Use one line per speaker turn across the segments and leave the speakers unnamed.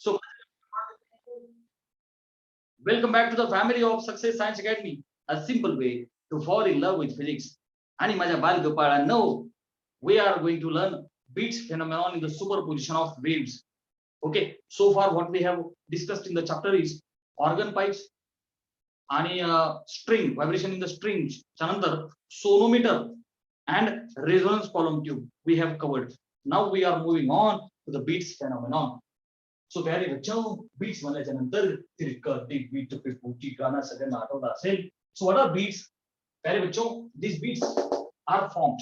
So, welcome back to the family of Success Science Academy, a simple way to fall in love with physics. आणि माझ्या बालगोपाळांनो, we are going to learn beats phenomenon in the superposition of waves. Okay, so far what we have discussed in the chapter is organ pipes आणि string vibration in the strings. त्यानंतर sonometer and resonance column tube we have covered. Now we are moving on to the beats phenomenon. So प्यारे बच्चों beats म्हणायच्या नंतर तिरकती bit पे पूची गाना सगळ्यांना आठवला असेल. So what are beats? प्यारे बच्चों दिस बीट्स आर फॉर्म्ड.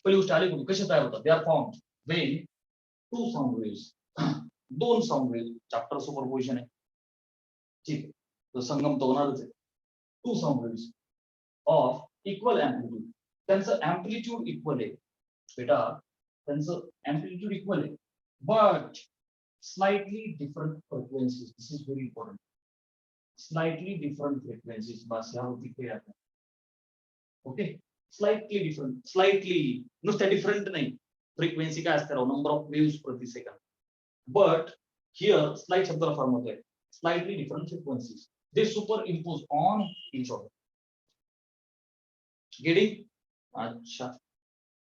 पहिली गोष्ट आली कुठे कसे तयार होतात? They are formed when two sound waves, दोन साऊंड वेव्स, चॅप्टर सुपरपोजिशन आहे ठीक आहे, तो संगम तो होणारच आहे. Two sound waves of equal amplitude, त्यांचं एम्प्लिट्यूड इक्वल आहे बेटा, त्यांचं एम्प्लिट्यूड इक्वल आहे but slightly different frequencies. This is very important. Slightly different frequencies. बस यावरती clear आहे. Okay, slightly different. Slightly नुसतं different नाही. Frequency काय असते? Number of waves प्रति second. But here slight शब्दाला फॉर्म होतोय. Slightly different frequencies. They superimpose on each other. Getting? अच्छा.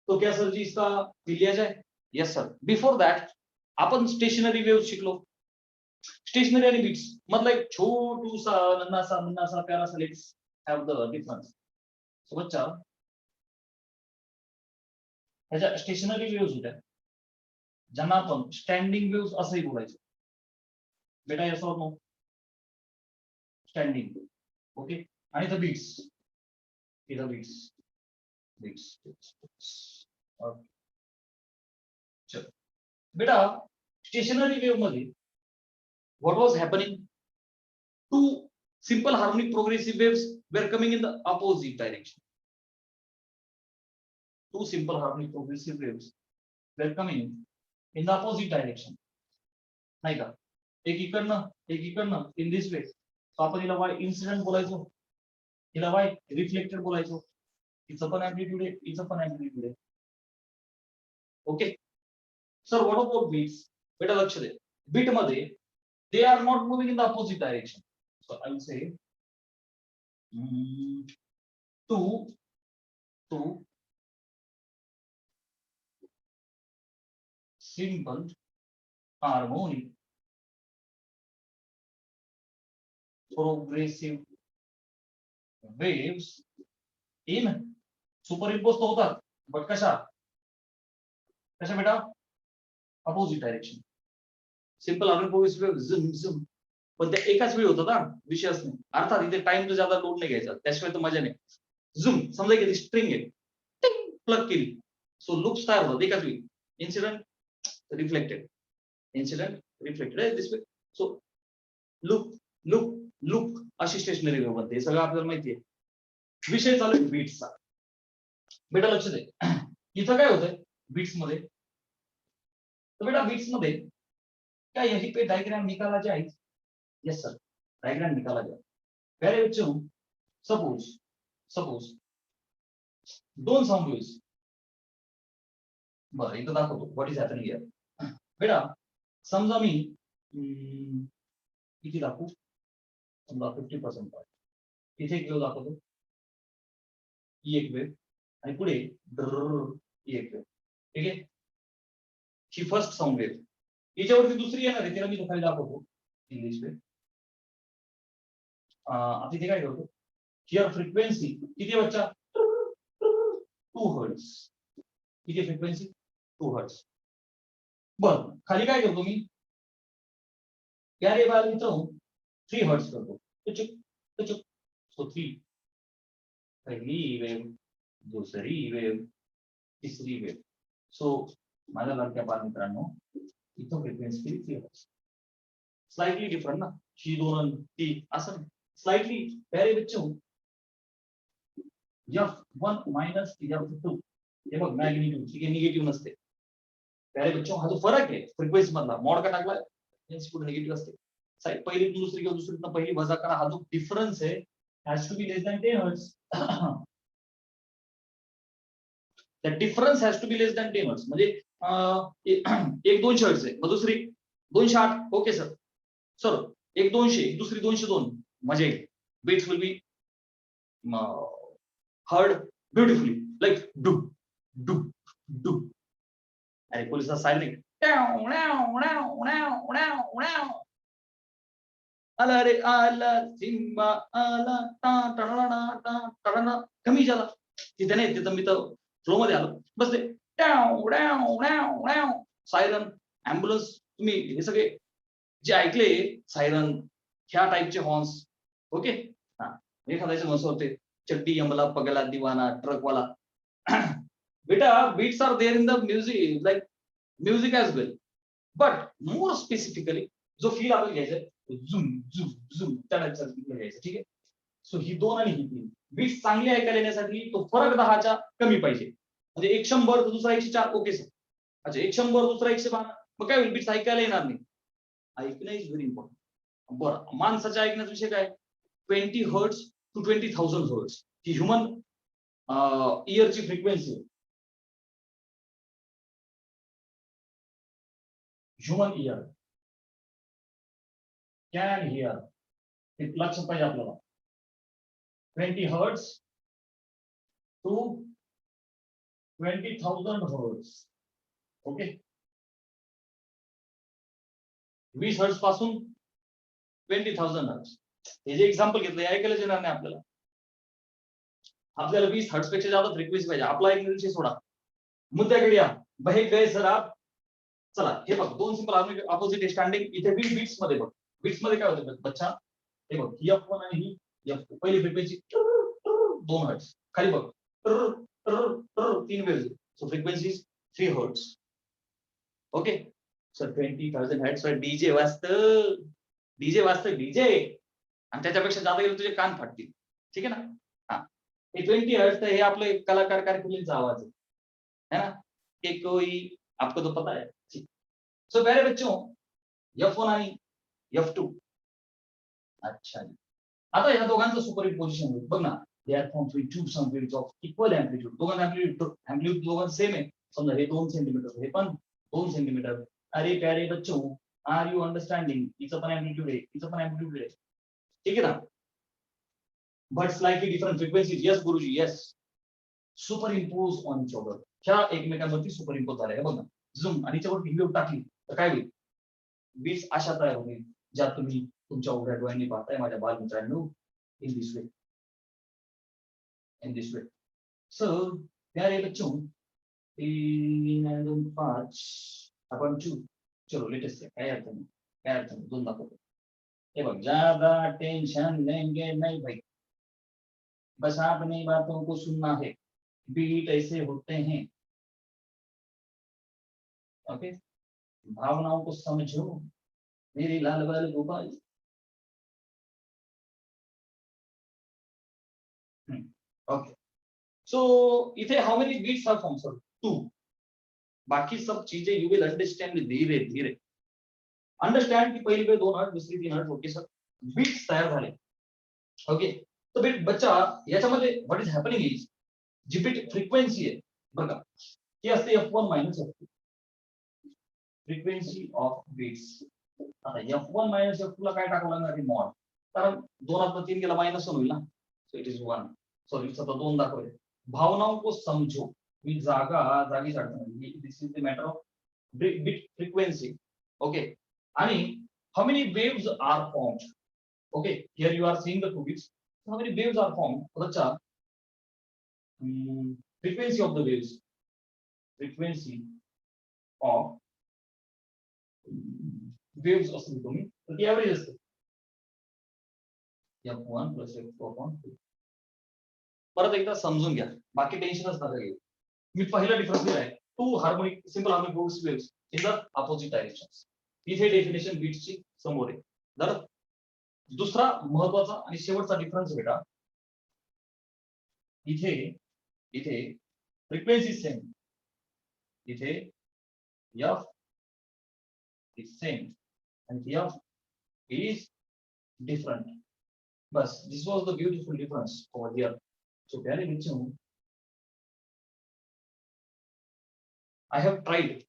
तो क्या सर जी इसका लिया जाए? Yes sir. Before that आपण स्टेशनरी वेव्ह शिकलो. स्टेशनरी आणि बीट्स मधला एक छोटूसा नन्नासा प्यारासा let's have the difference. So बच्चा ह्याच्या स्टेशनरी वेव्स होत्या ज्यांना आपण स्टँडिंग वेव्स असंही बोलायचो बेटा. याचा नो स्टँडिंग. ओके, आणि the beats, the beats okay चलो बेटा. स्टेशनरी वेव्ह मध्ये what was happening? Two simple harmonic progressive waves were coming in the opposite direction. Two simple harmonic progressive waves were coming in the opposite direction. नाही का? एक इकडनं in this way. तो आपण हिला y incident बोलायचो, हिला y reflected बोलायचो. हिचं पण amplitude आहे, हिचं पण amplitude आहे. Okay sir, what about beats? बेटा लक्ष दे, बीट मध्ये they are not moving in the opposite direction. So I will say two simple harmonic progressive waves in superimpose तो होतात but कशा बेटा? opposite direction. Simple harmonic progressive wave झुम पण त्या एकाच वेळी होतात ना, विषयच नाही. अर्थात इथे टाइम तर ज्यादा लोड नाही घ्यायचा, त्याशिवाय तर मजा नाही. झुम समजा की स्ट्रिंग आहे प्लग केली, सो लूप्स तयार होतात एकाच वेळी. Incident reflected, incident reflected this way. So loop loop loop अशी स्टेशनरी वेव्ह बनते. हे सगळं आपल्याला माहिती आहे. विषय चालू आहे बीट्सचा. बेटा लक्ष दे, इथं काय होतंय बीट्स मध्ये? तो बेटा बीट्स मध्ये क्या यहीं पे डायग्राम निकाला जाए? यस सर, डायग्राम निकाला जाए. पहले बच्चों सपोज दोन साऊंड वेव्स. बरं इथं दाखवतो व्हॉट इज हॅपनिंग हियर. बेटा समजा मी किती दाखवू? समजा 50% पार्ट. इथे एक वेव्ह दाखवतो, ही एक वेव्ह आणि पुढे ही एक वेव्ह. ठीक आहे, ही फर्स्ट साऊंड वेव्ह. याच्यावरती दुसरी येणार आहे, तिला मी खाली दाखवतो इंग्लिश वे. आता इथे काय करतो, हिअर फ्रिक्वेन्सी किती आहे बच्चा? 2 हर्ट्ज. किती फ्रिक्वेन्सी? 2 हर्ट्ज. बर खाली काय करतो मी? प्यारे बाल मित्रों 3 हर्ट्ज करतो. सो 3, पहिली वेव्ह, दुसरी वेव्ह, तिसरी वेव्ह. सो माझ्या लाडक्या बाल मित्रांनो इथं फ्रिक्वेन्सी किती? 3 हर्ट्ज. स्लाइटली डिफरंट ना, ही दोन ती असं स्लाइटली. प्यारे बच्चों F1 माइनस F2 हे बघ मॅग्निट्यूड ठीक आहे, निगेटिव्ह नसते. प्यारे बच्चों हा जो फरक आहे फ्रिक्वेन्सी मधला, मॉड का टाकला फ्रिक्वेन्सी पुढे निगेटिव्ह असते. पहिली दुसरी किंवा दुसरीतनं पहिली वजा करा, हा जो डिफरन्स आहे has to be less than 10 hertz. The difference has to be less than 10 hertz. म्हणजे एक 200 हर्ट्ज आहे, मग दुसरी 208 ओके सर. सर एक 200 दुसरी 202 मजा येईल. Beats will be heard beautifully like do do do. अरे पोलिसचा सायरन आला रे आला सिंबा आला टा टणा टा टणा कमी झाला तिथे नाही तिथं मी तर फ्लो मध्ये आलो बस ते सायरन ॲम्ब्युलन्स तुम्ही हे सगळे जे ऐकले सायरन ह्या टाईपचे हॉर्न्स ओके. हा एखाद्याचे मस्त होते चड्डी अंबला पगला दिवाना ट्रकवाला बेटा beats are there in the music like music as well but more specifically जो फील आपण घ्यायचा झुम झुम झुम त्या टाईपचा घ्यायचा ठीक आहे. सो ही 2 आणि ही 3 बीट्स चांगली ऐकायला येण्यासाठी तो फरक 10च्या कमी पाहिजे. म्हणजे 100 तर दुसरा 104 ओके सर. अच्छा 100 दुसरा 112 मग काय होईल बीट्स ऐकायला येणार नाही. ऐकणं इज व्हेरी इम्पॉर्टंट. बरं माणसाच्या ऐकण्याचा विषय काय 20 हर्ट्स टू 20,000 हर्ट्स ही ह्युमन इयरची frequency human ear can hear हे लक्षात पाहिजे आपल्याला 20 hertz to 20,000 hertz okay. 20 hertz पासून 20,000 हर्ट्स हे जे एक्झाम्पल घेतलं ऐकायलाच येणार नाही आपल्याला. आपल्याला 20 हर्ट्स पेक्षा जास्त फ्रिक्वेन्सी पाहिजे. आपला एक विषय सोडा मुद्द्याकडे या बहे गए सर आप. चला हे बघ 2 सिंपल अपोजिट स्टँडिंग इथे बीट्स मध्ये बघ बीट्स मध्ये काय होतं बच्चा हे बघ F1 आणि ही F2 पहिली फ्रिक्वेन्सी 2 हर्ट्स खाली बघ 3 waves so frequency 3 hertz okay. Sir 20,000 hertz वर डीजे वाजतं डीजे आणि त्याच्यापेक्षा जादा गेलं तुझे कान फाटतील ठीक आहे ना. हा हे 20 हर्ट्स हे आपले कलाकार कारकिर्दीचा आवाज है ना. एक कोई आपको तो पता है. सो प्यारे बच्चों F1 आणि F2 अच्छा आता या दोघांचं सुपरइम्पोजिशन होईल बघ ना. They are from two some waves of equal amplitude दोघांचं एम्प्लिट्यूड दोघांचं सेम आहे. समजा हे 2 सेंटीमीटर हे पण 2 सेंटीमीटर. अरे प्यारे बच्चों आर यू अंडरस्टँडिंग हिचं पण एम्प्लिट्यूड आहे हिचं पण एम्प्लिट्यूड आहे ठीक आहे ना. But slightly different frequencies yes गुरुजी yes superimpose on each other ह्या एकमेकांवरती सुपरइम्पोज झाल्या बघ ना. झूम आणि याच्यावरती व्हिडिओ टाकली तर काय होईल बीट्स अशा तयार होईल ज्या तुम्ही तुमच्या उघड्या डोळ्यांनी पाहताय माझ्या बालमित्रांनो इन दिस वे. सो प्यारे बच्चों 3 2 5 अपन चलो लेटेस्ट है काय अर्थ नाही 2 दाखवतो. हे बघ ज्यादा टेंशन लेंगे नहीं भाई बस आपने बातों को सुनना है. बीट ऐसे होते हैं ओके. भावनाओं को समझो मेरी लाल बाल गोपाल. ओके सो इथे how many beats are form sir 2. बाकी सब चीजें यू विल अंडरस्टँड धीरे धीरे. अंडरस्टँड की पहिली वेळ 2 हर्ट्स दुसरी 3 हर्ट्स ओके सर. बीट्स तयार झाले ओके. तर बीट बच्चा याच्यामध्ये व्हॉट इज हॅपनिंग इज जी बीट फ्रिक्वेन्सी आहे बघा ती असते F1 minus F2 frequency of beats. आता F1 मायनस F2 ला काय टाकावं लागणार मॉड कारण 2 3 गेला मायनस 1 होईल ना. सो इट इज 1 सॉरी आता 2 दाखवले. भावनाओं को समझो मी जागी अडचण this is the matter of beat frequency okay. आणि how many waves are formed okay. Here you are seeing the 2 beats. How many waves are formed बच्चा frequency of the waves frequency of waves असते तुम्ही तर ती average असते F1 plus F2 upon 2. परत एकदा समजून घ्या बाकी टेन्शनच नका घेऊ. मी पहिला डिफरन्स दिलाय 2 harmonic simple harmonic waves in the opposite directions. इथे डेफिनेशन बीट्सची समोर आहे. जर दुसरा महत्वाचा आणि शेवटचा डिफरन्स बेटा इथे फ्रिक्वेन्सी सेम इथे F is same and F is different. But this was the beautiful difference over here. So प्यारे बच्चों I have tried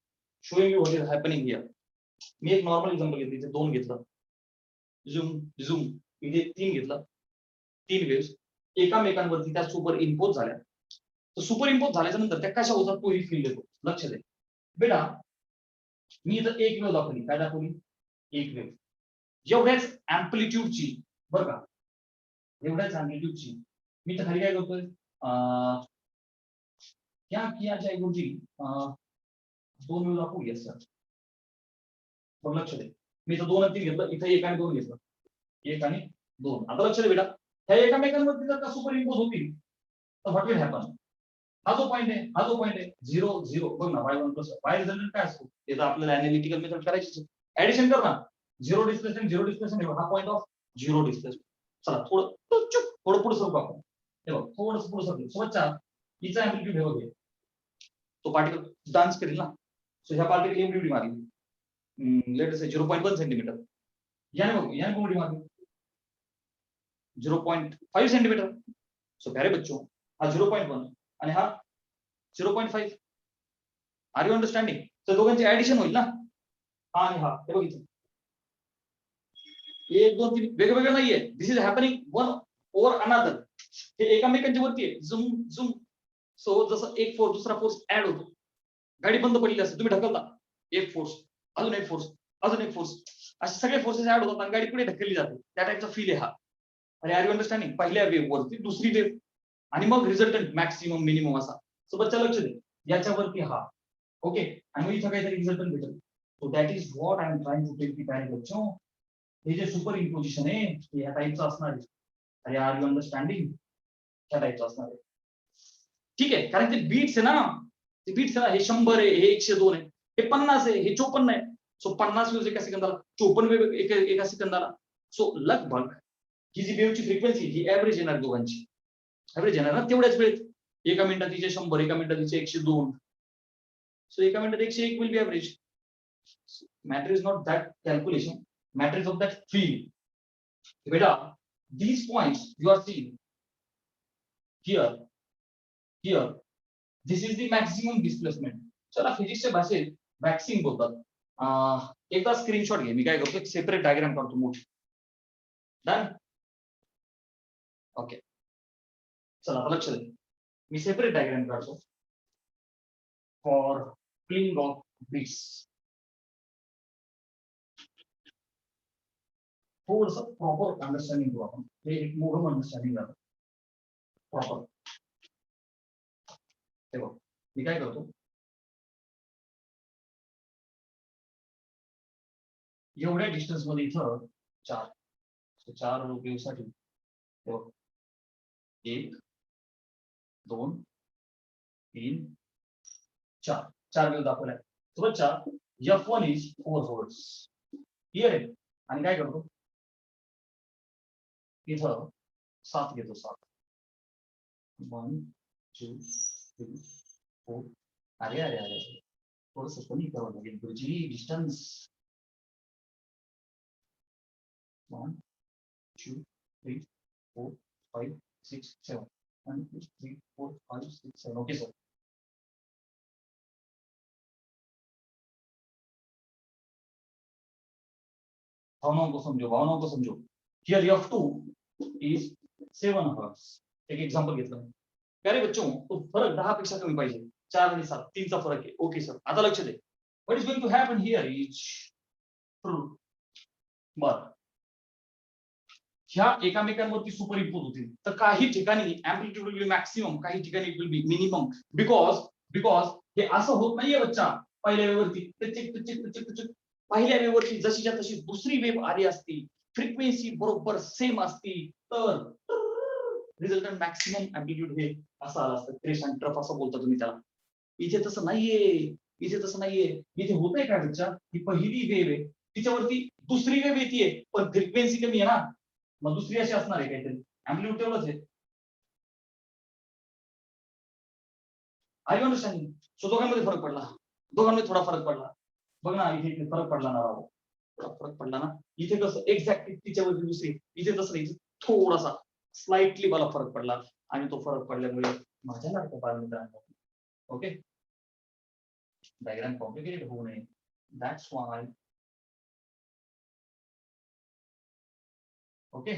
showing you what is happening here. मी एक नॉर्मल एक्झाम्पल घेतलं, इथे 2 घेतलं, झूम झूम, इथे 3 घेतलं, 3 waves एकामेकांवरती त्या super impose झाल्या. तर सुपर इम्पोज झाल्याच्या नंतर त्या कशा होतात तोही फील देतो. लक्ष दे बेटा, मी इथं एक वेव दाखवली, काय दाखवली? एक वेव. एवढ्याच अँप्लिट्यूडची, बरं का, एवढ्याच अँप्लिट्यूडची मी तर खाली काय करतोय, क्या किया जाए गुरुजी, 2 वेव दाखवूया सर. मग लक्ष दे, मी इथं 2 आणि 3 घेतलं, इथं 1 आणि 2 घेतलं, 1 आणि 2. आता लक्ष दे बेटा, ह्या एकामेकांवरती जर का सुपर इम्पोज होतील तर व्हॉट विल हॅपन? हा जो पॉईंट आहे, हा जो पॉईंट आहे, 0 0, बघ ना, y1 प्लस y रिझल्टंट काय असतो ते तर आपल्याला एनालिटिकल मेथड करायची. ऍडिशन कर ना, 0 डिस्प्लेसमेंट, हा पॉईंट ऑफ 0 डिस्प्लेसमेंट. चला थोडं पुढे सरकू आपण. हे बघ, थोडंसं पुढे सरकू. सोबतचा हिचा अँप्लिट्यूड हे बघ, तो पार्टिकल डान्स करेल ना. सो ह्या पार्टिकल एवढी उडी मारली, लेट अस से 0.1 सेंटीमीटर. याने बघ, याने उडी मारली 0.5 सेंटीमीटर. सो प्यारे बच्चों, हा 0.1 आणि हा 0.5. Are you understanding? तर दोघांची ऍडिशन होईल ना, हा आणि हा. हे बघितलं, 1 2 3 वेगवेगळं नाहीये. This is happening one over another. हे एकामेकांच्या वरती आहे, झूम झूम. सो जसं एक फोर्स दुसरा फोर्स ऍड होतो. गाडी बंद पडलेली असते, तुम्ही ढकलता, एक फोर्स, अजून एक फोर्स, अजून एक फोर्स, असे सगळे फोर्सेस ऍड होतात आणि गाडी पुढे ढकलली जाते. त्या टाईपचा फील आहे हा. आणि आर यू अंडरस्टँडिंग? पहिल्या वेव्ह वरती दुसरी वेव्ह आणि मग रिझल्टंट मॅक्सिमम मिनिमम असा. सो बच्चा लक्ष दे, याच्यावरती हा, ओके, आणि मग इथं काहीतरी रिझल्टंट भेटेल. So that is what I am trying to tell की पॅरेंट बच्चों, हे जे सुपर इम्पोजिशन आहे ते ह्या टाईपचं असणार आहे. अरे आर यू अंडरस्टँडिंग? ह्या टाईपचं असणार आहे. ठीक आहे, कारण ते बीट्स आहे ना, ते बीट्स आहे ना, हे 100 आहे, हे 102 आहे, हे 50 आहे, हे 54 आहे. सो 50 वेव्स एका सेकंदाला, 54 वेव्ह एका सेकंदाला. सो लगभग ही जी वेव्हची फ्रिक्वेन्सी ही ऍव्हरेज येणार दोघांची, ऍव्हरेज येणार ना तेवढ्याच वेळेत. एका मिनिटात तिचे 100, एका मिनिटात तिचे 102. सो एका मिनिटात 101 will be average. Matter is not that calculation, matter is of that feel. बेटा, these points you are seeing here, here, this is the maximum displacement. चला फिजिक्सच्या भाषेत वॅक्सिंग बोलतात. एकदा स्क्रीनशॉट घे, मी काय करतो, एक सेपरेट डायग्राम काढतो मोठी. डन? ओके, चला आता लक्ष दे, मी सेपरेट डायग्राम काढतो फॉर प्लिंग ऑफ बीट्स. थोडस प्रॉपर अंडरस्टँडिंग करू आपण, हे एक मोठं अंडरस्टँडिंग झालं प्रॉपर. हे बघ, मी काय करतो, एवढ्या डिस्टन्स मध्ये इथं 4 वेव्हसाठी 1 2 3 4 वेव्ह दाखवलाय. बच्चा, F1 इज 4 व्होल्ट्स. क्लिअर आहे? आणि काय करतो, इथं 7 घेतो, 7, 1 2 3 4. अरे अरे अरे, थोडस कमी करावं लागेल गुरुजी डिस्टन्स. 1 2 3 4 5 6 7. 1 2 3 4 5 6 7. Okay sir. भावनाओं को समझो, भावनाओं को समझो. Here F2 is 7 hertz. एक एग्जांपल घेतलं. प्यारे बच्चों, तो फरक 10 पेक्षा कमी पाहिजे. 4 आणि 7 3 चा फरक आहे. Okay sir. आता लक्ष दे. What is going to happen here is true. बर, ह्या एकामेकांवरती सुपर इम्पोज होतील तर काही ठिकाणी अँप्लिट्यूड विल बी मॅक्सिमम, काही ठिकाणी it will be minimum. Because हे असं होत नाहीये बच्चा पहिल्या वेव्हवरती पहिल्या वेव्हवरती जशीच्या तशी दुसरी वेव्ह आली असती, फ्रिक्वेन्सी बरोबर सेम असती, तर रिझल्टंट मॅक्सिमम अँप्लिट्यूड हे असं आलं असतं. क्रेश आणि ट्रफ असं बोलता तुम्ही त्याला. इथे तसं नाहीये, इथे तसं नाहीये. इथे होतंय काय बच्चा, ही पहिली वेव्ह आहे, तिच्यावरती दुसरी वेव्ह येते, पण फ्रिक्वेन्सी कमी आहे ना, मग दुसरी अशी असणार आहे काहीतरी, अँप्लिट्यूड तेवढंच आहे. R you understanding? सो दोघांमध्ये फरक पडला, दोघांमध्ये थोडा फरक पडला. बघ ना, इथे फरक पडला ना राव, फरक पडला ना. इथे कसं एक्झॅक्टली तिच्यावरती दुसरी, इथे तसं नाही, थोडासा स्लाइटली मला फरक पडला आणि तो फरक पडल्यामुळे माझ्या लाडक्या बाळमित्रांनो, ओके, डायग्राम कॉम्प्लिकेटेड होऊ नये, दॅट्स वाय ओके,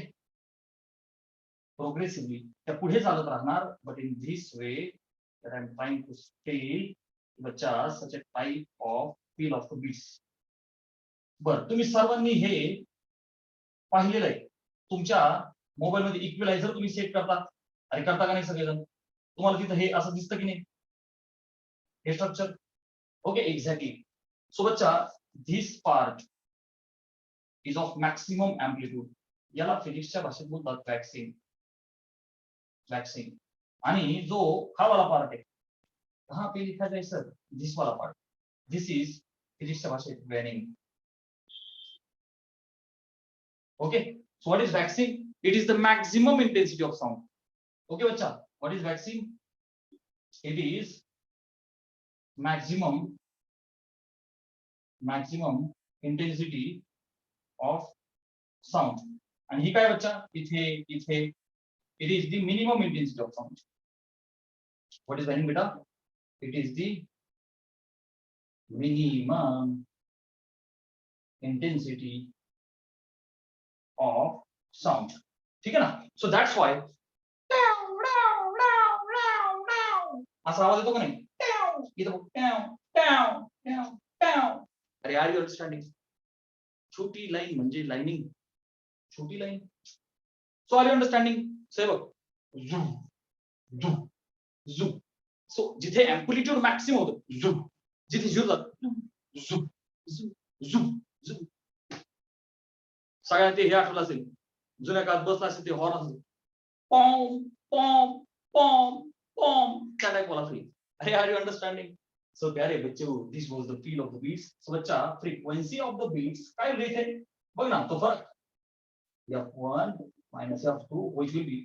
प्रोग्रेसिव्हली त्या पुढे चालत राहणार. But in this way that I'm trying to tell बच्चा such a type of feel of the beats. बर, तुम्ही सर्वांनी हे पाहिलेलं आहे. तुमच्या मोबाईल मध्ये इक्विलायझर तुम्ही सेट करता आणि करता का नाही सगळेजण? तुम्हाला तिथं हे असं दिसतं की नाही हे स्ट्रक्चर? Okay, exactly. सो बच्चा this part is of maximum amplitude. याला फिजिक्सच्या भाषेत बोलतात वॅक्सिंग. वॅक्सिंग. आणि जो हा वाला पार्ट आहे, हा पे लिखा जाए सर दिस वाला पार्ट, दिस इज फिजिक्सच्या भाषेत waning. Okay, so what is waxing? It is the maximum intensity of sound. Okay बच्चा, what is waxing? It is maximum intensity of sound. आणि ही काय बच्चा इथे इथे it is the minimum intensity of sound. What is meaning beta? It is the minimum intensity of sound. ठीक है ना? So that's why असा आवाज येतो का नाही? अरे आर यू अंडरस्टँडिंग? छोटी लाईन म्हणजे लाइनिंग, छोटी line. So are you understanding? से बघ झू झू झू. सो जिथे एम्प्लिट्यूड मॅक्सिमम होतं झू, जिथे झू जात झू झू झू झू. सगळ्यांना ते हे आठवलं असेल, जुन्या काळात बसला असेल ते हॉर्न असेल, पॉम पॉम पॉम पॉम, त्या टाइप वाला फील. अरे आर यू अंडरस्टँडिंग? So प्यारे बच्चों, this was the feel of the beats. So बच्चा frequency of the beats काय रेट है बघ ना, तो फरक f1 minus f2 which will be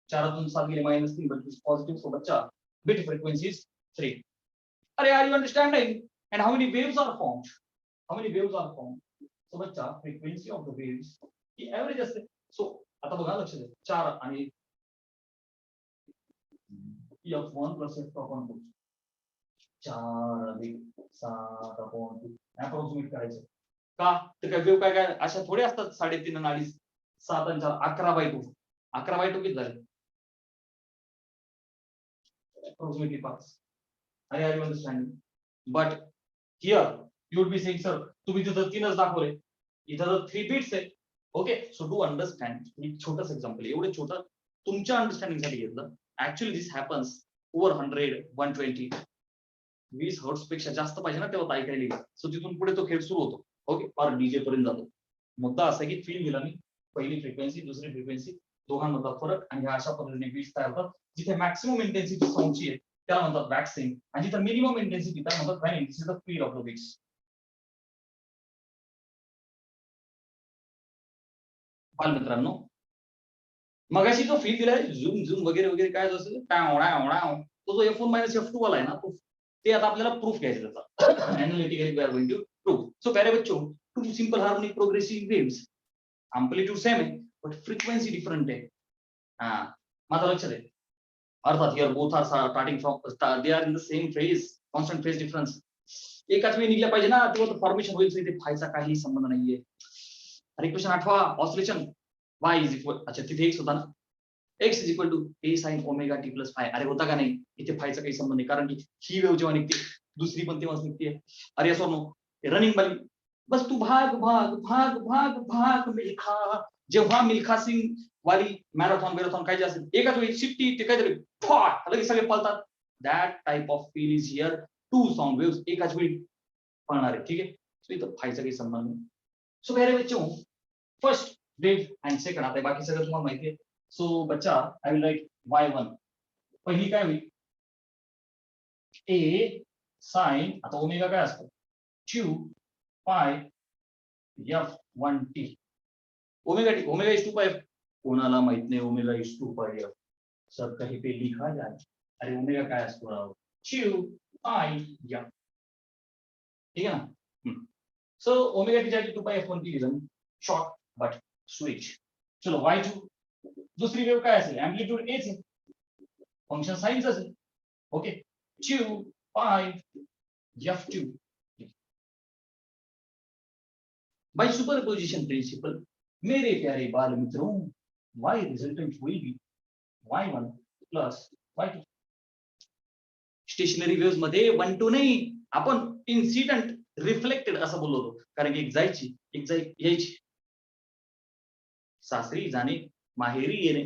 4 7 गेले -3 but is positive. So बच्चा bit frequency is 3. अरे are you understanding? And how many waves are formed? How many waves are formed? So बच्चा frequency of the waves he average असते. So आता बघा लक्ष द्या, 4 आणि f1 plus f2 upon 2, 4 अधिक 7 अपॉन 2 अप्रॉक्सिमेट करायचं का? तर काय वेव काय अशा थोडे असतात 3.5 आणि 2.5, 7 आणि 4 11/2. 11/2 किती झाले? अप्रॉक्सिमेटली 5. अरे are you understanding? But here you would be saying sir तुम्ही तिथं 3च दाखवले, इथं तर 3 बीट्स आहे. Okay, so do understand. एक छोटंसं एक्झाम्पल, एवढे छोटं तुमच्या अंडरस्टँडिंग साठी घेतलं. Actually this happens over 100 120 20 hertz पेक्षा जास्त पाहिजे ना तेव्हा ऐकायला. सो तिथून पुढे तो खेळ सुरू होतो. ओके, फार डीजे पर्यंत जातो. मुद्दा असा की फील दिला मी, पहिली फ्रिक्वेन्सी दुसरी फ्रिक्वेन्सी दोघांमधला फरक, आणि अशा पद्धतीने बीट्स तयार होतात. जिथे मॅक्सिमम इंटेन्सिटी साऊंडची आहे त्याला म्हणतात वॅक्सिंग, आणि जिथे मिनिमम इंटेन्सिटी त्याला म्हणतात waning. This is the feel of the beats. बालमित्रांनो, मगाशी जो फील दिलाय झूम झूम वगैरे वगैरे काय असेल तो जो f1 minus f2 वाला आहे ना, तो ते आता आपल्याला प्रूफ घ्यायचं त्याचा. Analytically we are going to proof. So प्यारे बच्चों, two simple harmonic progressive waves, amplitude same है बट फ्रीक्वेंसी डिफरंट है. हां, माझं लक्ष दे. अर्थात here both are starting from they are in the same phase, constant phase difference. एकाच वेळी निघल्या पाहिजे ना, तेव्हा तो फॉर्मेशन होईल. इथे फायचा काही संबंध नाहीये. अरे इक्वेशन आठवा, ऑसिलेशन y इज इक्वल, अच्छा तिथे x होता ना, x is equal to a sin omega t plus phi. अरे होता का नाही? इथे फायचा काही संबंध नाही, कारण की ही वेव जेव्हा निघते दुसरी पण तेव्हाच निघते. अरे असं नो रनिंग वाली, बस तू भाग भाग भाग भाग भाग मिल्खा. जेव्हा मिल्खा सिंग वाली मॅरेथॉन काय जे असेल एकाच वेळी शिट्टी ते काहीतरी लगेच सगळे पळतात. That type of feel is here. Two sound waves एकाच वेळी पळणार आहे. ठीक आहे, सो इथं फायचा काही संबंध नाही. सो प्यारे बच्चों, फर्स्ट वेव अँड सेकंड, आता बाकी सगळं तुम्हाला माहिती आहे. सो बच्चा आय विल राईट y1. पहिली काय होईल? ए साइन, आता ओमेगा काय असतो? 2 पाय f1t. Omega T, omega is 2 पाय. कोणाला माहित नाही ओमेगा इज 2 पाय f? सर कहीं पे लिखा जाए. अरे ओमेगा काय असतो राव? 2 पाय f. ठीक है ना? सो ओमेगा टी जाके 2 पाय f1t लिहिलं, शॉर्ट बट स्विच. चलो y2, दुसरी वेव काय असेल? एम्प्लिट्यूड एच आहे, फंक्शन साइनच असेल. ओके, 2 पाय f2. बाय सुपरपोजिशन प्रिन्सिपल मेरे प्यारे बाल मित्रों, y resultant will be y1 plus y2. Stationery waves मध्ये 1 2 नाही, आपण इन्सिडेंट रिफ्लेक्टेड असं बोललो होतो, कारण की एक जायची एक यायची. सासरी जाणे माहेरी येणे,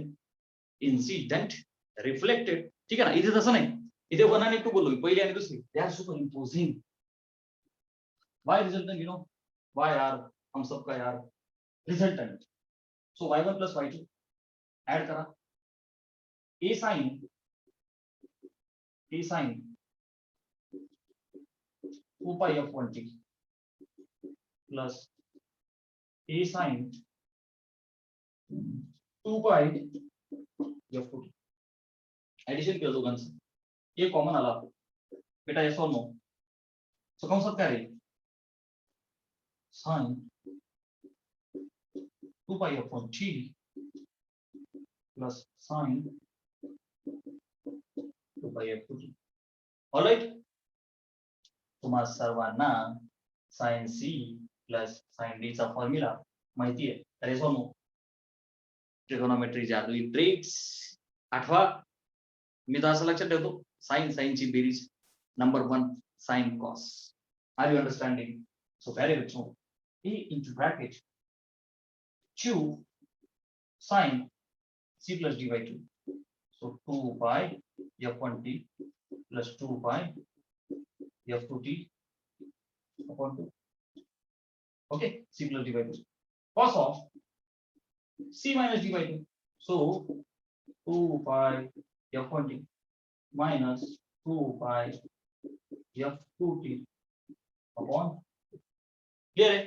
इन्सिडेंट रिफ्लेक्टेड. ठीक आहे ना, इथे तसं नाही, इथे 1 आणि 2 बोललो, पहिली आणि दुसरी, they are super imposing. y resultant you know, y आर हम सबका यार resultant. So y1 plus y2 add करा. a sin 2 pi f1t plus a sin 2 pi f2t. Addition केलं दोघांचं, ए कॉमन आला बेटा, येस और नो. सो कंसात काय राहील, sin 2 pi f1t plus sin 2 pi f2t. Alright, तुम्हा सर्वांना sin c plus sin d चा फॉर्म्युला माहिती आहे, तर येस और नो. ट्रिगोनोमेट्री जादुई ट्रिक्स आठवा. मी तर असं लक्षात ठेवतो, साइन ची बेरीज number 1 sin cos. Are you understanding? So प्यारे बच्चों, a into bracket 2 sin c plus d by 2. So 2 pi f1t plus 2 pi f2t upon 2. Okay, c plus d by 2. Cos of c minus d by 2. So 2 pi f1t minus 2 pi f2t upon. Clear है?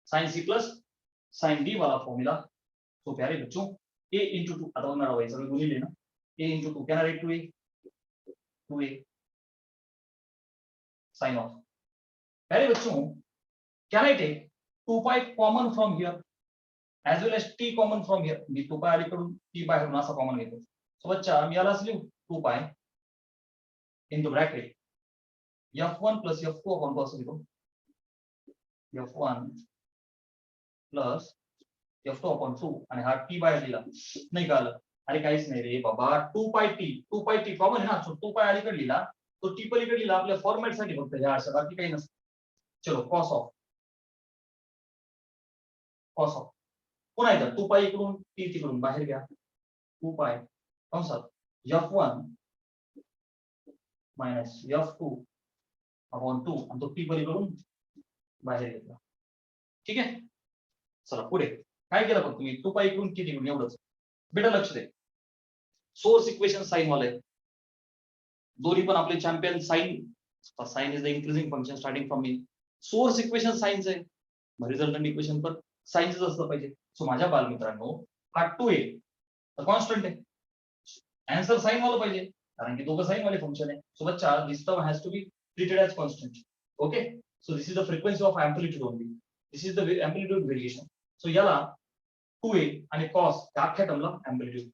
sin c plus sin d वाला formula. तो प्यारे बच्चों, a into 2 आता होना भाई सभी गुनी लेना, a into 2 क्या राइट 2a sin of. प्यारे बच्चों, क्या राइट है 2 pi common from here as well as t common from here. Me 2 pi अलीकडून t बाहेरून असा कॉमन घेतो. सो बच्चा मी याला लिहू 2 pi into bracket f1 plus f2 upon cos लिखो, f1 प्लस f2 upon 2 आणि हा t बाहेर लिहिला नाही का आलं. अरे काहीच नाही रे बाबा, 2 pi t कॉमन आहे ना, सो 2 pi अलीकडे लिहिला, तो t पलीकडे लिहिला आपल्या फॉर्मॅट साठी फक्त, ह्या अशा बाकी काही नसतं. चलो cos ऑफ पुन्हा एकदा 2 pi इकडून t तिकडून बाहेर घ्या, 2 pi कंसात f1 मायनस f2 अपॉन 2 आणि तो t पलीकडून बाहेर घेतला. ठीक आहे, चला पुढे काय केलं फक्त तुम्ही 2 pi इकडून t तिकडून एवढंच. बेटा लक्ष दे, सोर्स इक्वेशन साइन वाले दोन्ही पण आपले champion sine is the increasing function starting from मी. सोर्स इक्वेशन साइनच आहे, रिझल्टंट इक्वेशन पण साइनच असलं पाहिजे. सो माझ्या बालमित्रांनो, हा 2a तर कॉन्स्टंट आहे, आन्सर साइन वाला पाहिजे कारण की दोघं साइन वाले फंक्शन आहे. सो बच्चा this term has to be treated as constant. Okay, so this is the frequency of amplitude only, this is the amplitude variation. So याला 2a आणि cos या अख्ख्या टर्मला एम्प्लिट्यूड.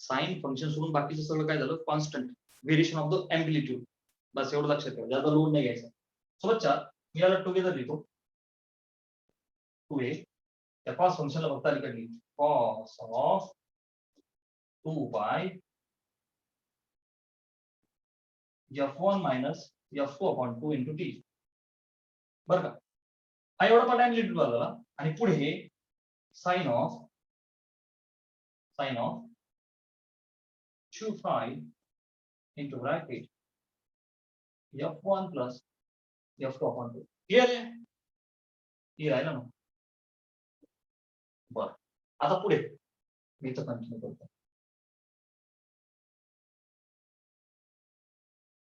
साइन फंक्शन सोडून बाकीचं सगळं काय झालं, constant variation of the amplitude. बस एवढं लक्षात ठेवा, ज्यादा लोड नाही घ्यायचा. सो बच्चा मी याला टुगेदर लिहितो 2a, त्या cos फंक्शनला फक्त अलीकडे लिहितो cos of 2 pi f1 minus f2 upon 2 into t. बरं का, हा एवढा पार्ट एम्प्लिट्यूड झाला आणि पुढे हे sine of 2 pi into bracket f1 plus f2 upon 2. Clear आहे? क्लियर आहे ना? बरं, आता पुढे मी इथं कंटिन्यू करतो.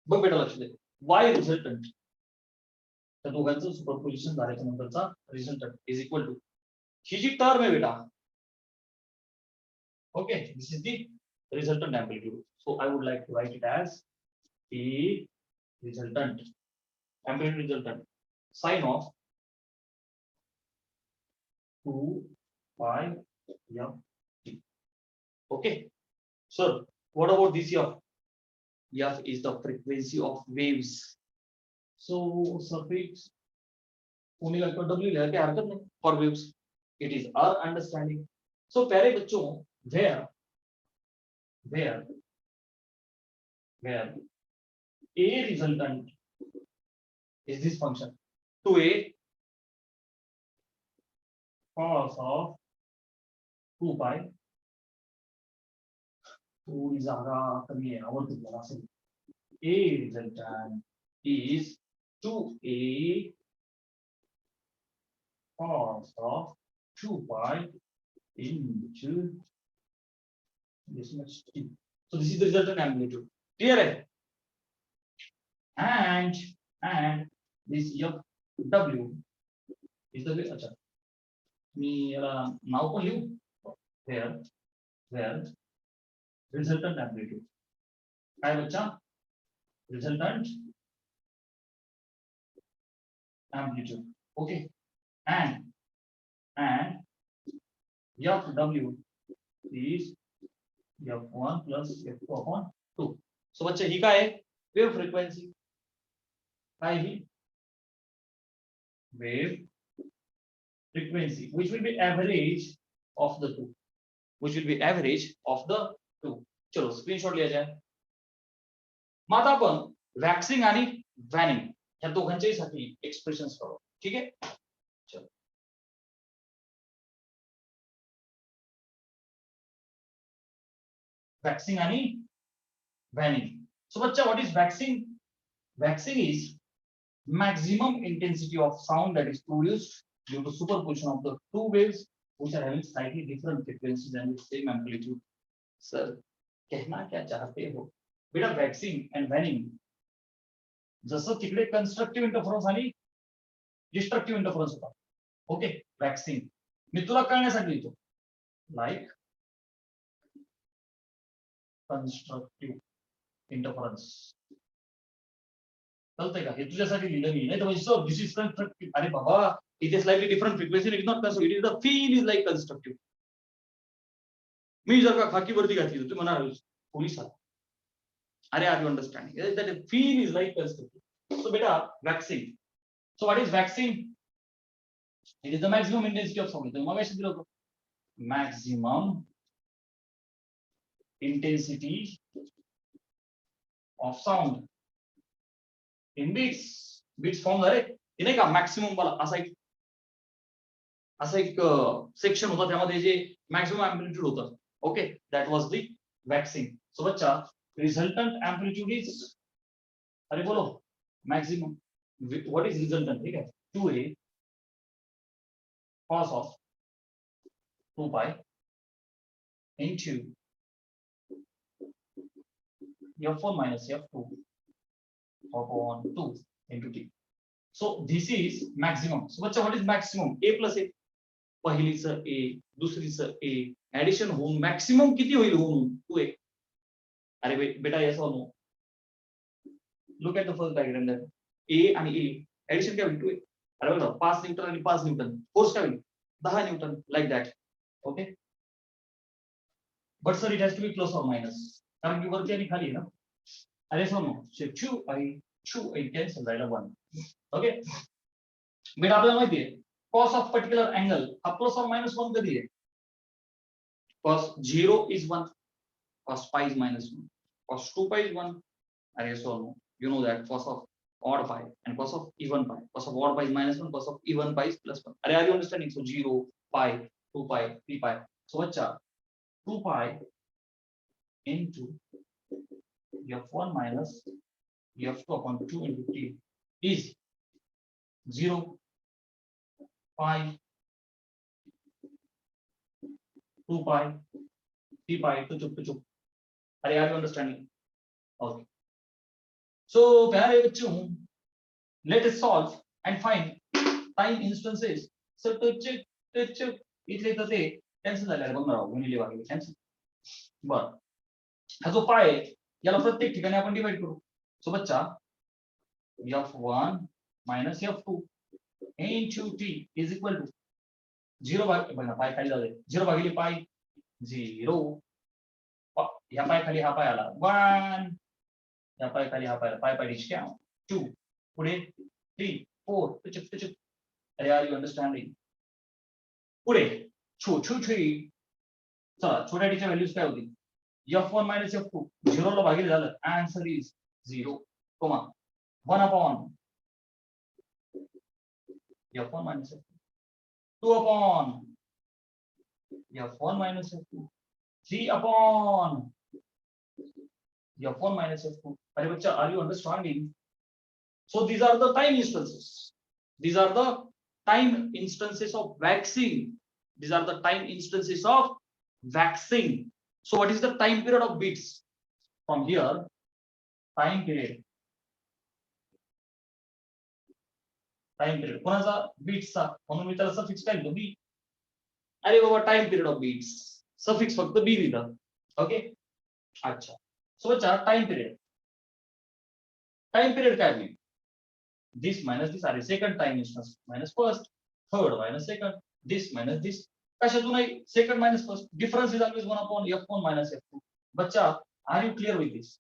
बघ बेटा लक्ष दे, y रिझल्टंट त्या दोघांचं सुपरपोजिशन झाल्याच्या नंतरचा रिझल्टंट इज इक्वल टू ही जी टर्म आहे बेटा. Okay, this is the resultant amplitude. So I would like to write it as the resultant amplitude resultant sine of 2 pi f. Okay, sir, what about this f? F is the frequency of waves. So suffix कोणी लगभग w लिहा काही हरकत नाही for waves. It is our understanding. So प्यारे बच्चों, where a resultant is this function 2a cos of 2 pi थोड़ी जागा कमी है आवडती मला असेल. A resultant is 2a cos of 2 pi into this much t. So this is the resultant amplitude. Clear है? And this W is the way. अच्छा मी याला नाव पण लिहू. Where resultant amplitude काय बच्चा? Resultant amplitude. Okay. And Fw is F1 plus F2 upon 2. So बच्चा ही काय आहे? Wave frequency. काय ही? Wave frequency, which will be average of the two. चलो स्क्रीनशॉट लिया जाए. मग आता आपण वॅक्सिंग आणि वॅनिंग या दोघांच्याही साठी एक्सप्रेशन्स करू. ठीक आहे. चलो वॅक्सिंग आणि वॅनिंग. सो बच्चा what is waxing? Waxing is maximum intensity of sound that is produced due to superposition of the two waves which are having slightly different frequencies and with same amplitude. Sir, कहना क्या चाहते हो? बेटा waxing and waning जसं तिकडे constructive interference आणि destructive interference होता. Okay, waxing मी तुला कळण्यासाठी लिहितो. Like constructive interference. कळतंय का? हे तुझ्यासाठी लिहिलं मी. नाही तर म्हणजे सर दिस इज कन्स्ट्रक्टिव्ह. अरे बाबा, it is slightly different frequency. It is not constructive. It is the feel is like constructive. मी जर का खाकी वर्दी घातली तर तुम्ही म्हणाल पोलीस आहात. अरे are you understanding that feel is like constructive. So बेटा waxing. So what is waxing? It is the maximum intensity of sound. मग काय दिलं होतं? Maximum intensity of sound in beats form झाले. हे नाही का मॅक्सिमम वाला असा एक सेक्शन होता त्यामध्ये जे मॅक्सिमम एम्प्लिट्यूड होतं. ओके, दॅट वाज द वॅक्सिंग. सो बच्चा रिझल्टंट एम्प्लिट्यूड इज, अरे बोलो मॅक्सिमम. What is resultant? ठीक है, 2a cos of 2 pi into f1 minus f2 upon 2 into t. So this is maximum. So बच्चा what is maximum? A plus a. पहिलीचं a, दुसरीचं a, addition होऊन maximum किती होईल? होऊन 2a. अरे बेटा yes or no? Look at the first diagram there. a आणि a addition काय होईल? 2a. अरे बघा 5 न्यूटन आणि 5 न्यूटन. फोर्स काय होईल? 10 newton. Like that. Okay, but sir it has to be plus और मायनस, कारण की वरती आणि खाली आहे ना. अरे सो नो, 2 कॅन्सल झाला 1. ओके, बेटा आपल्याला माहिती आहे कॉस ऑफ पर्टिक्युलर अँगल हा प्लस और मायनस 1 कधी आहे? Cos 0 is 1, cos pi is -1, cos 2 pi is 1. अरे so no, you know that cos of odd pi and cos of even pi. Cos of odd pi is -1, cos of even pi is +1. Are you understanding? So 0, pi, 2 pi, 3 pi. So bachcha 2 pi into f1 minus f2 upon 2 into t is 0, pi, 2 pi, 3 pi to chup. Are you understanding? Okay. So प्यारे बच्चों, let us solve and find time instances. So इथले तर ते cancel झाले. बघ ना, गुणिले भागिले cancel. बर, हा जो पाय आहे याला प्रत्येक ठिकाणी आपण डिवाइड करू. सो बच्चा f1 minus f2 into t is equal to 0 भागिले, बघा पाय खाली जाते, 0 भागिले पाय 0. या पाय खाली हा पाय आला 1, या पाय खाली हा पाय डिश क्या 2, पुढे 3, 4. अरे आर यू अंडरस्टँडिंग? पुढे चला छोट्या टीच्या व्हॅल्यूज काय होती f1 मायनस f2 0 ला भागिले झालं answer is 0 comma 1 upon f1 minus f2 2 upon f1 minus f2 3 upon f1 minus f2 अरे बच्चा are you understanding? So these are the time instances. These are the time instances of waxing. These are the time instances of waxing. So what is the time period of beats? From here, time period. Time period. कोणाचा बीट्सचा म्हणून मी त्याला suffix काय लिहितो B. अरे बाबा time period of beats suffix फक्त B लिहिलं okay अच्छा सो बच्चा टाइम पिरियड काय होईल दिस मायनस दिस अरे second time instance minus first third minus second this minus this कशातूनही second minus first difference is always 1 upon f1 minus f2 बच्चा are you clear with this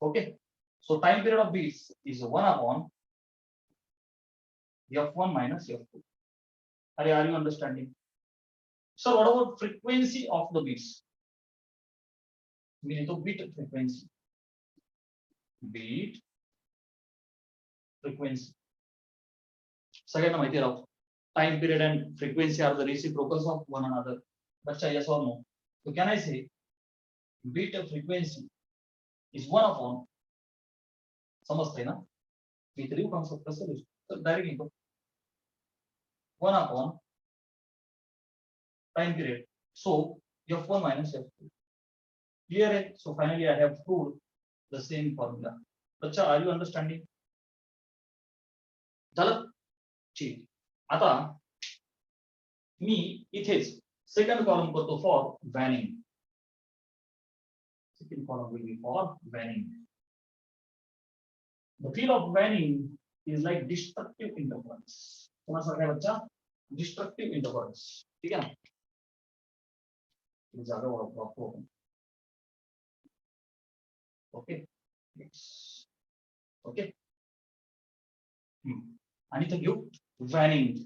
okay so time period of beats is 1 upon f1 minus f2 are you understanding? So what about frequency of the beats? We need to beat frequency. Beat frequency. सगळ्यांना माहिती राहू time period and frequency are the reciprocals of one another. बच्चा yes or no? So can I say beat frequency is 1 upon समजते ना? मी तरी concept कसं लिहू तर डायरेक्ट लिहितो 1 upon time period. So f1 minus f2. Clear है? So finally I have proved the same formula. बच्चा are you understanding? झालं? ठीक. आता मी इथेच सेकंड कॉलम करतो for वॅनिंग. Second column will be for vanning. The field of vanning is like destructive interference. कोणासारखा आहे बच्चा destructive interference ठीक आहे ना जागा वापरू ओके ओके आणि तो घेऊ वॅनिंग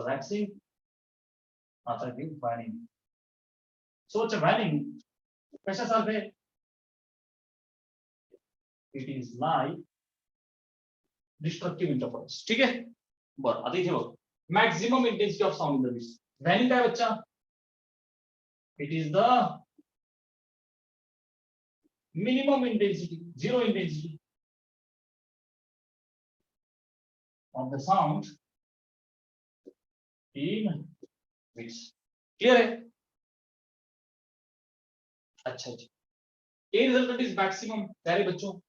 वॅक्सिंग आता घेऊ वॅनिंग सो वॅनिंग कशासारखं आहे it is like destructive interference ठीक आहे बरं आता इथे बघ maximum intensity of sound in the beats waning काय बच्चा it is the minimum intensity zero intensity of the sound in beats clear है अच्छा अच्छा ए रिजल्टेंट इज मैक्सिमम प्यारे बच्चों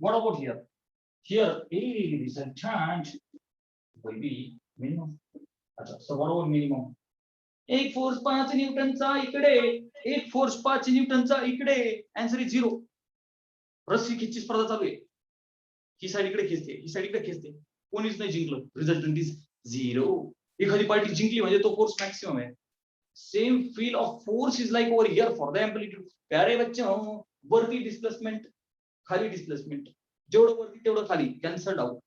what about here here a resultant will be minimum अच्छा so what about minimum एक force 5 न्यूटनचा इकडे एक force 5 न्यूटनचा इकडे आन्सर इज 0 रस्सी खिच्ची स्पर्धा चालू आहे ही साइड इकडे खेचते ही साइड इकडे खेचते कोणीच नाही जिंकलं रिझल्टंट इज 0 एखादी पार्टी जिंकली म्हणजे तो फोर्स मॅक्सिमम आहे same feel of force is like over here for the amplitude प्यारे बच्चों वरती डिस्प्लेसमेंट खाली डिस्प्लेसमेंट जेवढं वरती तेवढं खाली cancelled out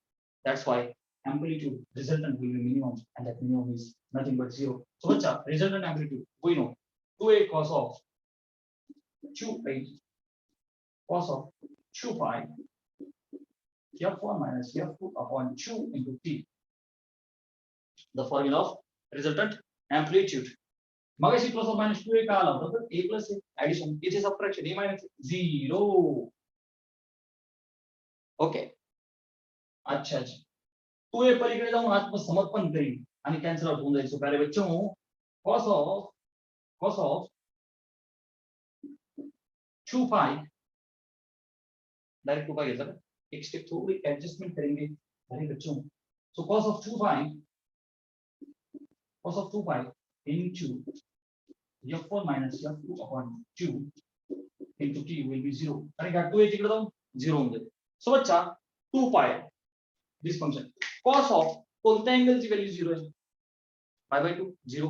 that's why amplitude resultant will be minimum and that minimum is nothing but 0 so what's up resultant amplitude we know 2a cos of 2a cos of 2 pi f1 minus f2 upon 2 into t the formula of resultant amplitude मगाशी plus और minus 2a का आला होता तर a plus addition इथे subtraction a minus 0 okay अच्छा अच्छा तू ए पलीकडे जाऊन आत्मसमर्पण पण करील आणि कॅन्सल आउट होऊन जाईल सो प्यारे बच्चों cos of 2 pi direct 2 pi घेतला एक स्टेप थोड़ी एडजस्टमेंट करेंगे प्यारे बच्चों so cos of 2 pi into f1 minus f2 upon 2 into t will be 0 अरे का 2 तिकडे जाऊन 0 होऊन जाईल सो बच्चा 2 pi this function cos of कोणत्या अँगलची व्हॅल्यू 0 आहे pi by 2 0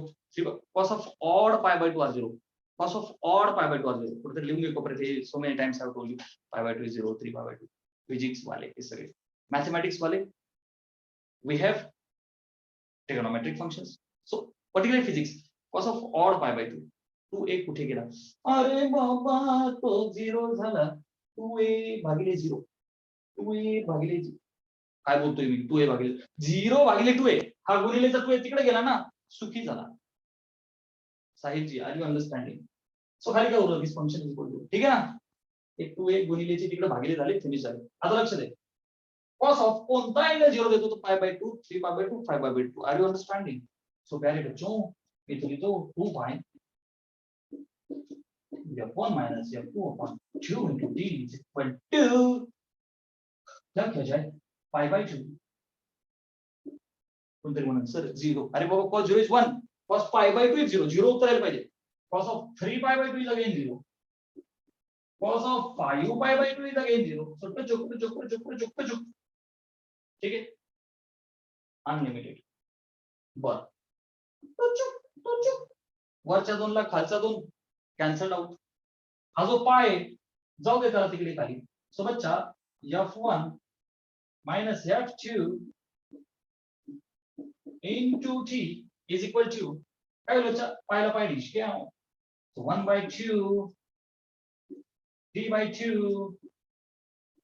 cos of odd pi by 2 are 0 cos of odd pi by 2 are 0 कुठे लिहून घे कोपऱ्यात हे so many times I have told you pi by 2 is 0 3 pi by 2 physics वाले हे सगळे mathematics वाले we have trigonometric functions. So particular physics, cos of odd pi by 2. 2a कुठे गेला? अरे बाबा तो 0 झाला. 2a भागिले 0. 2a भागिले 0. काय बोलतोय मी? 2a भागिले 0 भागिले 2a. हा गुणिलेचा 2a तिकडे गेला ना, सुखी झाला. Sahibji, R you understanding? So खाली काय उरलं? दिस फंक्शन इज इक्वल टू, ठीक आहे ना, एक 2a गुणिलेचे तिकडे भागिले झाले, फिनिश झाले. आता लक्ष दे, cos ऑफ कोणता अँगल 0 देतो तो पाय बाय 2, 3 पाय by 2, 5 pi by 2. Are you understanding? So प्यारे बच्चों, ये तो लिखो 2 pi f1 minus f2 upon 2 into d is equal to, क्या किया जाए, पाई बाय 2. कोणतरी म्हणून सर 0. अरे बाबा cos 0 is 1, cos pi by 2 is 0. 0 उत्तर यायला पाहिजे. cos of 3 pi by 2 is again 0. cos of 5 pi by 2 is again 0. So चुक. ठीक आहे, अनलिमिटेड. बर, चुक वरच्या 2 ला खालचा 2 कॅन्सल आउट. हा जो पाय जाऊ दे त्याला तिकडे खाली. सो बच्चा f1 minus f2 into t is equal to, काय होईल बच्चा, पायला पाय डिश क्या, so 1 by 2 d by 2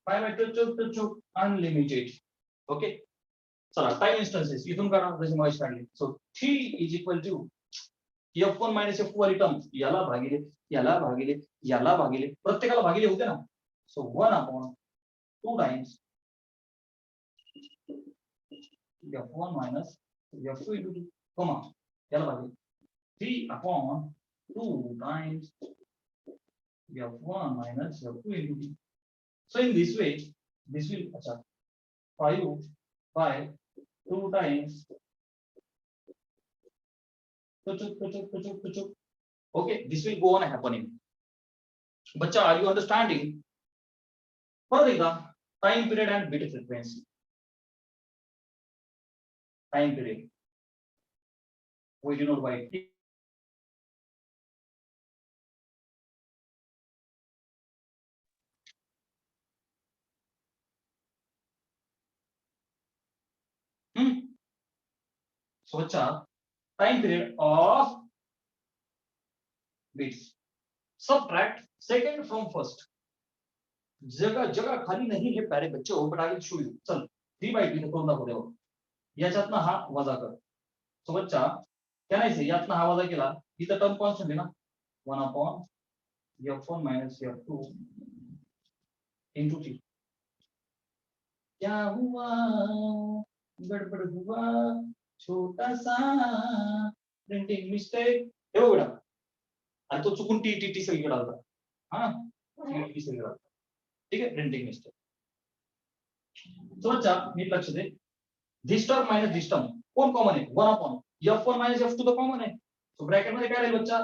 pi by 2 unlimited. Okay, चला टाइम इन्स्टन्सेस इथून करा जशी मॉइस काढली. So t is equal to f1 minus f2 वाली टर्म याला भागिले याला भागिले याला भागिले प्रत्येकाला भागिले होते ना. So 1 upon 2 times f1 minus f2 into t, comma याला भागिले 3 upon 2 times f1 minus f2 into t. So in this way, this will, acha, 5 by 2 times, okay, this will go on happening. बच्चा, are you understanding? परत एकदा, time period and bit frequency. Time period, we do not write t. So बच्चा, time period of bits, subtract second from first. जगह खाली नहीं है प्यारे बच्चे, but I will show you. चल 3 by 2 करून दाखव देवा. याच्यातनं हा वजा कर. सो बच्चा क्या नाही से यातनं हा वजा केला, इथं टर्म कॉन्स्टंट आहे ना, 1 upon f1 minus f2 into t. क्या हुआ, गड़बड़ हुआ, छोटा सा प्रिंटिंग मिस्टेक. हे बघ बेटा, आणि तो चुकून टी टी टी सगळीकडे आला. हा, टी सगळीकडे आला. ठीक आहे, प्रिंटिंग मिस्टेक. तो बच्चा नीट लक्ष दे, दिस टर्म माइनस दिस टर्म कोण कॉमन आहे, 1 upon f1 minus f2 तो कॉमन आहे. सो ब्रॅकेट मध्ये काय राहील बच्चा,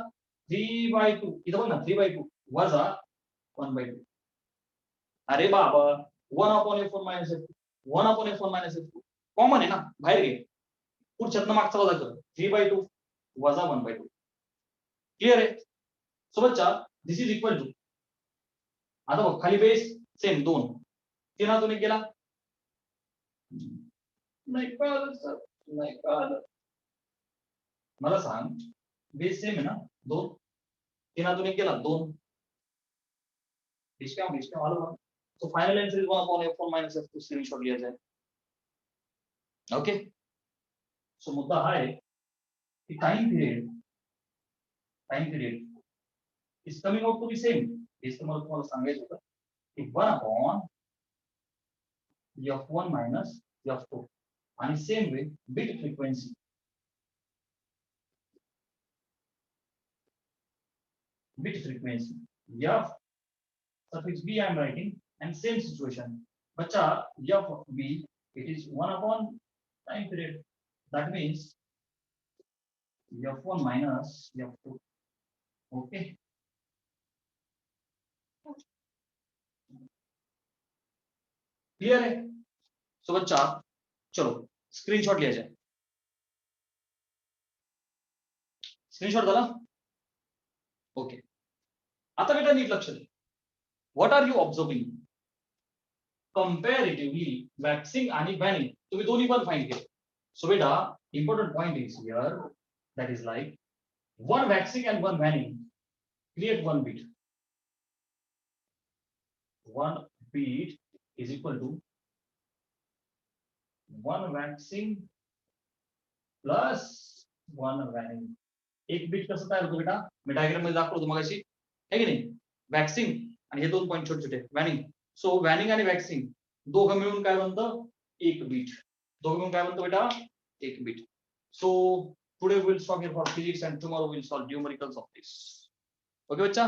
3 by 2, इथं बघ ना 3 by 2 वजा 1 by 2. अरे बाबा 1 upon f1 minus f2, 1 upon f1 minus f2 common आहे ना, बाहेर घे. पुढच्यातनं मागचा वजा कर, 3 by 2 वजा 1 by 2. क्लियर आहे? सो बच्चा दिस इज इक्वल टू, आता बघ खाली बेस सेम 2, 3 हातून एक गेला, नाही कळलं सर, नाही कळलं. मला सांग, बेस सेम आहे ना 2, 3 हातून एक गेला 2. डिस्काउंट आलं. तो final answer is 1 upon f1 minus f2. Screenshot लिया जाए. ओके, सो मुद्दा हा आहे की time period is coming out to be same. हेच तर मला तुम्हाला सांगायचं होतं की 1 upon f1 minus f2 आणि same way bit frequency. Bit frequency, f suffix b I am writing, and same situation. Bacha, f of b, it is 1 upon time period. That means f1 minus f2. Okay. Clear है? So बच्चा चलो screenshot लिया जाए. Screenshot झाला? Okay. आता बेटा नीट लक्ष दे. What are you observing? Comparatively waxing आणि बॅनिंग तुम्ही दोन्ही पण फाइंड केले. So beta, important point is here, that is like one waxing and one waning create one bit. One bit is equal to one waxing plus one waning. एक bit कसं तयार होतो बेटा, मी डायग्राम मध्ये दाखवतो होतो मगाशी, है की नाही? वॅक्सिंग आणि हे दोन पॉइंट छोटे छोटे वॅनिंग. सो वॅनिंग आणि वॅक्सिंग दोघं मिळून काय बनतं? एक बीट. दोघं मिळून काय बनतं बेटा? एक beat. So today we'll stop here for physics and tomorrow we'll solve numericals of this. Okay बच्चा?